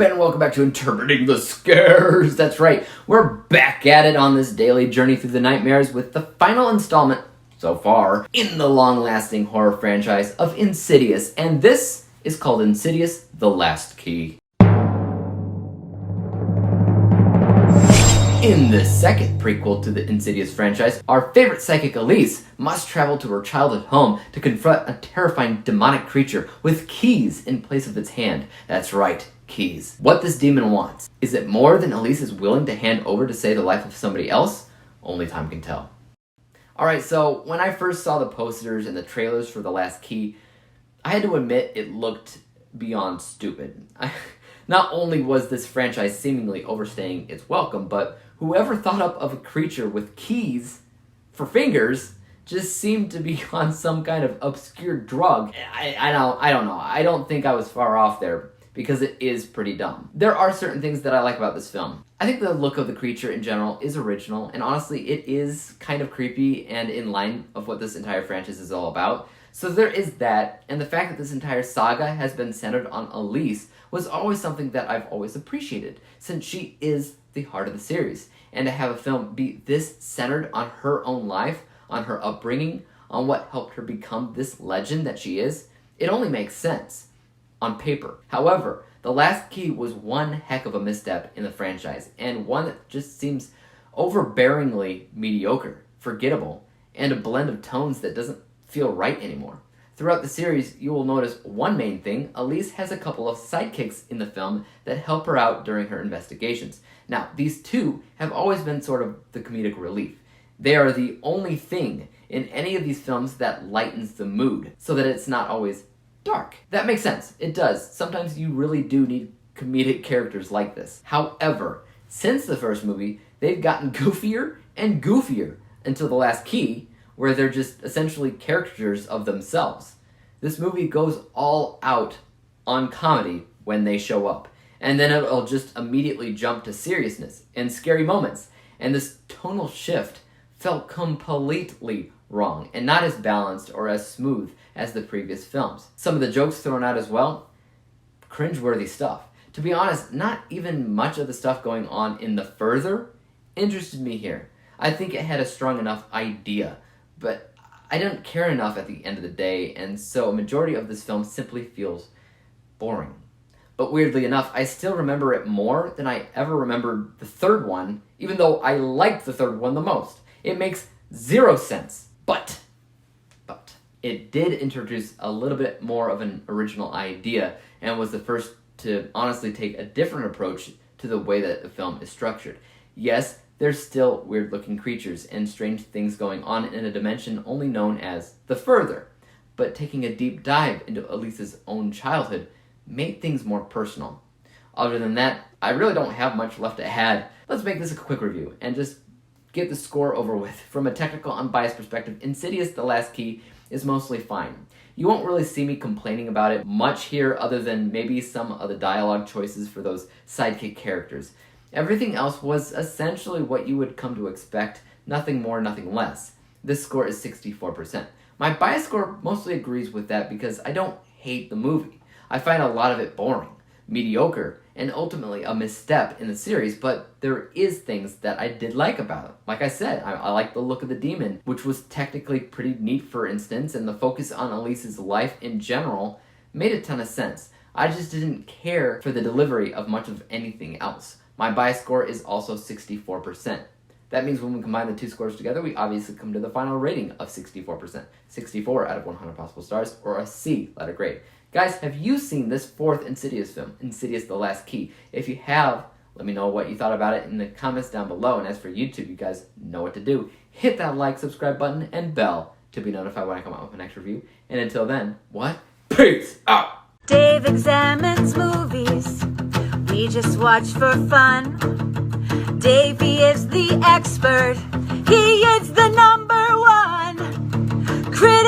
up, and welcome back to Interpreting the Scares. That's right, we're back at it on this daily journey through the nightmares with the final installment, so far, in the long-lasting horror franchise of Insidious. And this is called Insidious: The Last Key. In the second prequel to the Insidious franchise, our favorite psychic Elise must travel to her childhood home to confront a terrifying demonic creature with keys in place of its hand. That's right, keys. What this demon wants. Is it more than Elise is willing to hand over to save the life of somebody else? Only time can tell. Alright, so when I first saw the posters and the trailers for The Last Key, I had to admit it looked beyond stupid. Not only was this franchise seemingly overstaying its welcome, but whoever thought up of a creature with keys for fingers just seemed to be on some kind of obscure drug. I don't know. I don't think I was far off there, because it is pretty dumb. There are certain things that I like about this film. I think the look of the creature in general is original, and honestly, it is kind of creepy and in line of what this entire franchise is all about. So there is that, and the fact that this entire saga has been centered on Elise was always something that I've always appreciated, since she is the heart of the series. And to have a film be this centered on her own life, on her upbringing, on what helped her become this legend that she is, it only makes sense on paper. However, The Last Key was one heck of a misstep in the franchise, and one that just seems overbearingly mediocre, forgettable, and a blend of tones that doesn't feel right anymore. Throughout the series, you will notice one main thing: Elise has a couple of sidekicks in the film that help her out during her investigations. Now, these two have always been sort of the comedic relief. They are the only thing in any of these films that lightens the mood, so that it's not always dark. That makes sense. It does. Sometimes you really do need comedic characters like this. However, since the first movie, they've gotten goofier and goofier until The Last Key, where they're just essentially caricatures of themselves. This movie goes all out on comedy when they show up, and then it'll just immediately jump to seriousness and scary moments, and this tonal shift felt completely wrong and not as balanced or as smooth as the previous films. Some of the jokes thrown out as well, cringeworthy stuff. To be honest, not even much of the stuff going on in The Further interested me here. I think it had a strong enough idea, but I didn't care enough at the end of the day, and so a majority of this film simply feels boring. But weirdly enough, I still remember it more than I ever remembered the third one, even though I liked the third one the most. It makes zero sense. But it did introduce a little bit more of an original idea, and was the first to honestly take a different approach to the way that the film is structured. Yes, there's still weird-looking creatures and strange things going on in a dimension only known as the Further, but taking a deep dive into Elise's own childhood made things more personal. Other than that, I really don't have much left to add. Let's make this a quick review and just get the score over with. From a technical, unbiased perspective, Insidious: The Last Key is mostly fine. You won't really see me complaining about it much here, other than maybe some of the dialogue choices for those sidekick characters. Everything else was essentially what you would come to expect, nothing more, nothing less. This score is 64%. My bias score mostly agrees with that because I don't hate the movie. I find a lot of it boring, mediocre, and ultimately a misstep in the series, but there is things that I did like about it. Like I said, I like the look of the demon, which was technically pretty neat, for instance, and the focus on Elise's life in general made a ton of sense. I just didn't care for the delivery of much of anything else. My bias score is also 64%. That means when we combine the two scores together, we obviously come to the final rating of 64%. 64 out of 100 possible stars, or a C letter grade. Guys, have you seen this fourth Insidious film, Insidious: The Last Key? If you have, let me know what you thought about it in the comments down below. And as for YouTube, you guys know what to do. Hit that like, subscribe button, and bell to be notified when I come out with my next review. And until then, what? Peace out! Dave examines movies we just watch for fun. Davey is the expert. He is the #1 critic.